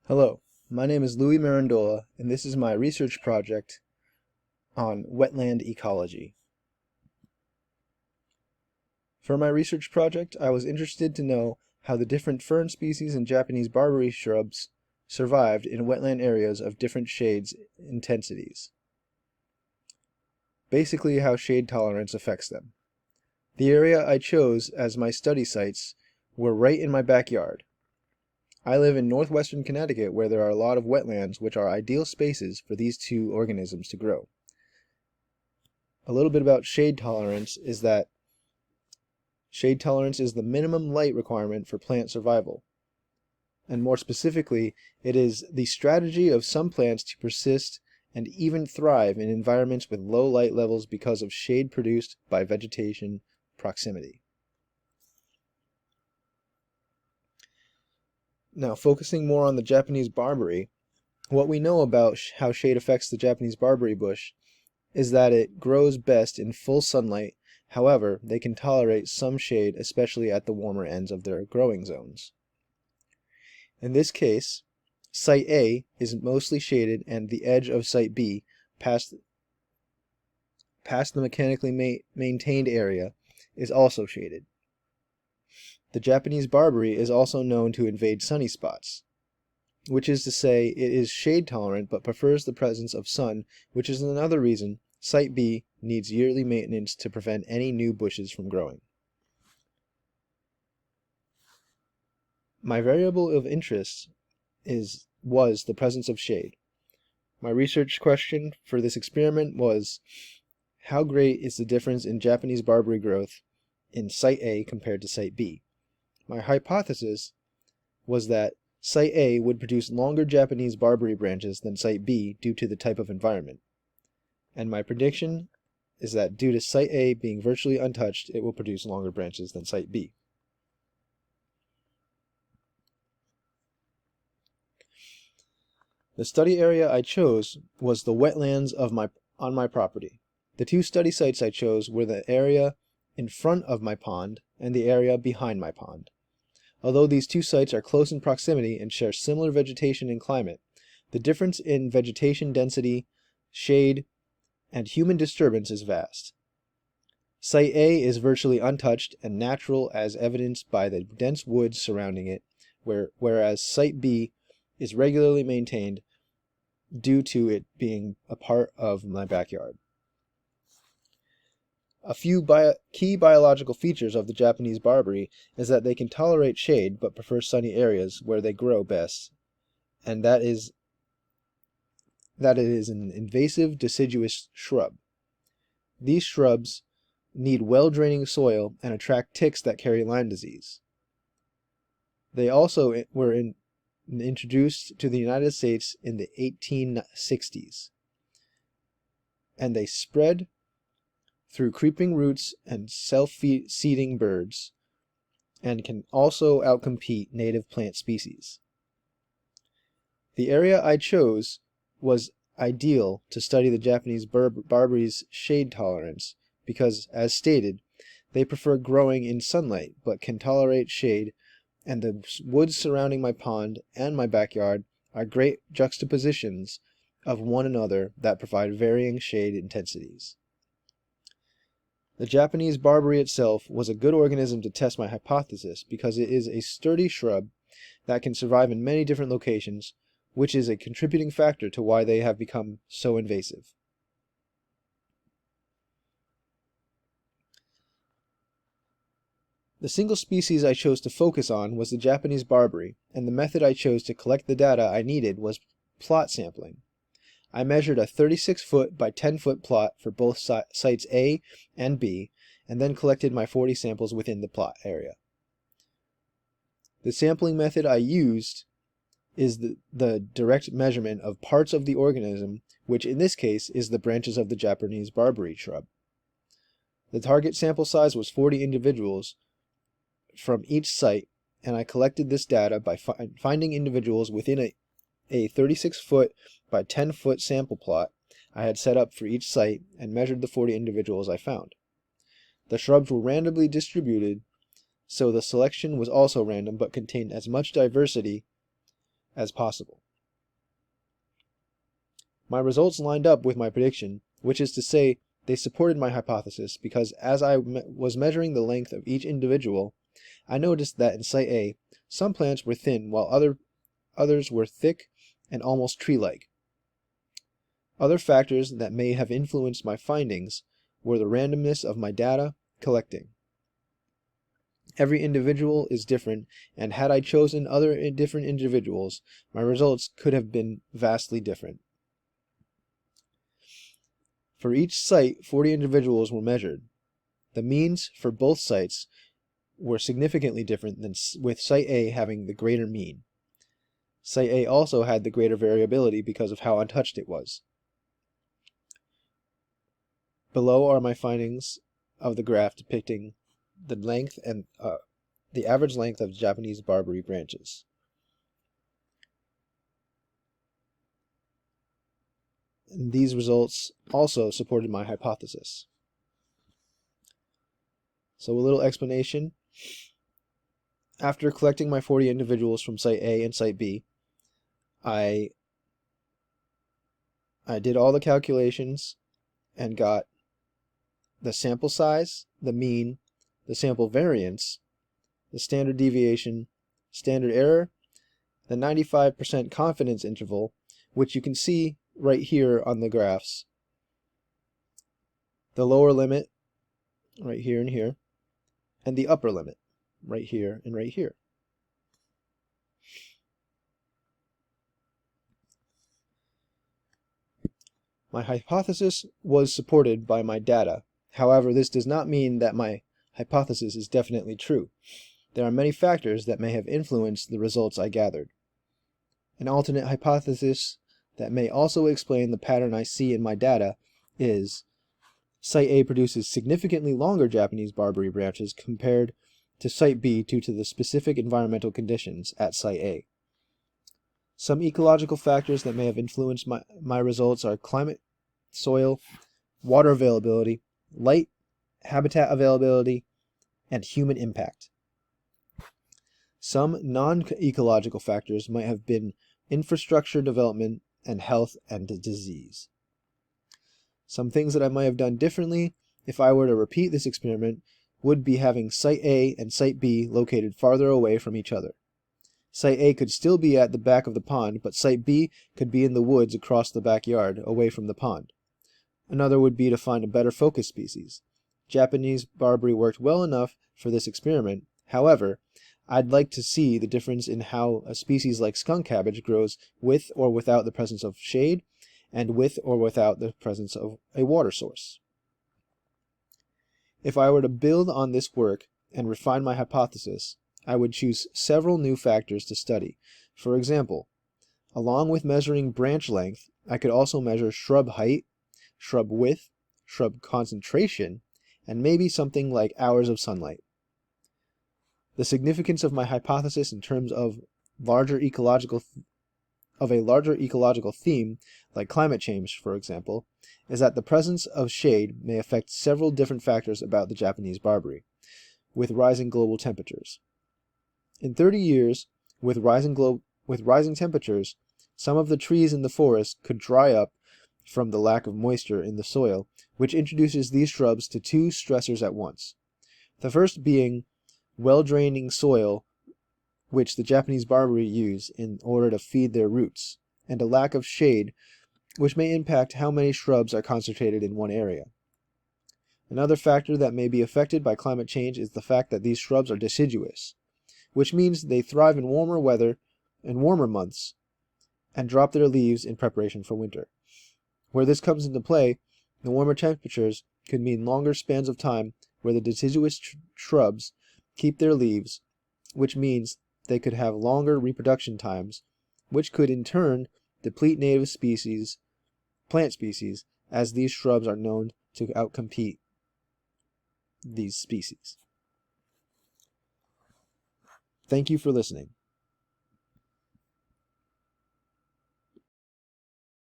Hello, my name is Louis Mirandola, and this is my research project on wetland ecology. For my research project, I was interested to know how the different fern species and Japanese barberry shrubs survived in wetland areas of different shades intensities. Basically, how shade tolerance affects them. The area I chose as my study sites were right in my backyard. I live in northwestern Connecticut, where there are a lot of wetlands, which are ideal spaces for these two organisms to grow. A little bit about shade tolerance is that shade tolerance is the minimum light requirement for plant survival. And more specifically, it is the strategy of some plants to persist and even thrive in environments with low light levels because of shade produced by vegetation proximity. Now, focusing more on the Japanese barberry, what we know about how shade affects the Japanese barberry bush is that it grows best in full sunlight. However, they can tolerate some shade, especially at the warmer ends of their growing zones. In this case, Site A is mostly shaded, and the edge of Site B, past the mechanically maintained area, is also shaded. The Japanese barberry is also known to invade sunny spots, which is to say it is shade tolerant but prefers the presence of sun, which is another reason Site B needs yearly maintenance to prevent any new bushes from growing. My variable of interest was the presence of shade. My research question for this experiment was, how great is the difference in Japanese barberry growth in Site A compared to Site B? My hypothesis was that Site A would produce longer Japanese barberry branches than Site B due to the type of environment. And my prediction is that due to Site A being virtually untouched, it will produce longer branches than Site B. The study area I chose was the wetlands on my property. The two study sites I chose were the area in front of my pond and the area behind my pond. Although these two sites are close in proximity and share similar vegetation and climate, the difference in vegetation density, shade, and human disturbance is vast. Site A is virtually untouched and natural, as evidenced by the dense woods surrounding it, whereas Site B is regularly maintained due to it being a part of my backyard. A few key biological features of the Japanese barberry is that they can tolerate shade but prefer sunny areas where they grow best, and that it is an invasive deciduous shrub. These shrubs need well-draining soil and attract ticks that carry Lyme disease. They also were introduced to the United States in the 1860s, and they spread through creeping roots and self-seeding birds, and can also outcompete native plant species. The area I chose was ideal to study the Japanese barberry's shade tolerance because, as stated, they prefer growing in sunlight but can tolerate shade, and the woods surrounding my pond and my backyard are great juxtapositions of one another that provide varying shade intensities. The Japanese barberry itself was a good organism to test my hypothesis because it is a sturdy shrub that can survive in many different locations, which is a contributing factor to why they have become so invasive. The single species I chose to focus on was the Japanese barberry, and the method I chose to collect the data I needed was plot sampling. I measured a 36-foot by 10-foot plot for both sites A and B, and then collected my 40 samples within the plot area. The sampling method I used is the direct measurement of parts of the organism, which in this case is the branches of the Japanese barberry shrub. The target sample size was 40 individuals from each site, and I collected this data by finding individuals within a 36-foot by 10-foot sample plot I had set up for each site and measured the 40 individuals I found. The shrubs were randomly distributed, so the selection was also random but contained as much diversity as possible. My results lined up with my prediction, which is to say, they supported my hypothesis because as I was measuring the length of each individual, I noticed that in Site A, some plants were thin while others were thick and almost tree-like. Other factors that may have influenced my findings were the randomness of my data collecting. Every individual is different, and had I chosen other different individuals, my results could have been vastly different. For each site, 40 individuals were measured. The means for both sites were significantly different than with Site A having the greater mean. Site A also had the greater variability because of how untouched it was. Below are my findings of the graph depicting the length and the average length of Japanese barberry branches. And these results also supported my hypothesis. So a little explanation. After collecting my 40 individuals from Site A and Site B, I did all the calculations and got the sample size, the mean, the sample variance, the standard deviation, standard error, the 95% confidence interval, which you can see right here on the graphs, the lower limit right here and here, and the upper limit right here and right here. My hypothesis was supported by my data. However, this does not mean that my hypothesis is definitely true. There are many factors that may have influenced the results I gathered. An alternate hypothesis that may also explain the pattern I see in my data is Site A produces significantly longer Japanese barberry branches compared to Site B due to the specific environmental conditions at Site A. Some ecological factors that may have influenced my results are climate, soil, water availability, light, habitat availability, and human impact. Some non-ecological factors might have been infrastructure development and health and disease. Some things that I might have done differently if I were to repeat this experiment would be having Site A and Site B located farther away from each other. Site A could still be at the back of the pond, but Site B could be in the woods across the backyard, away from the pond. Another would be to find a better focus species. Japanese barberry worked well enough for this experiment. However, I'd like to see the difference in how a species like skunk cabbage grows with or without the presence of shade, and with or without the presence of a water source. If I were to build on this work and refine my hypothesis, I would choose several new factors to study. For example, along with measuring branch length, I could also measure shrub height, shrub width, shrub concentration, and maybe something like hours of sunlight. The significance of my hypothesis in terms of a larger ecological theme, like climate change, for example, is that the presence of shade may affect several different factors about the Japanese barberry, with rising global temperatures. In 30 years, with rising temperatures, some of the trees in the forest could dry up from the lack of moisture in the soil, which introduces these shrubs to two stressors at once. The first being well-draining soil, which the Japanese barberry use in order to feed their roots, and a lack of shade, which may impact how many shrubs are concentrated in one area. Another factor that may be affected by climate change is the fact that these shrubs are deciduous, which means they thrive in warmer weather and warmer months, and drop their leaves in preparation for winter. Where this comes into play, the warmer temperatures could mean longer spans of time where the deciduous shrubs keep their leaves, which means they could have longer reproduction times, which could in turn deplete native plant species, as these shrubs are known to outcompete these species. Thank you for listening.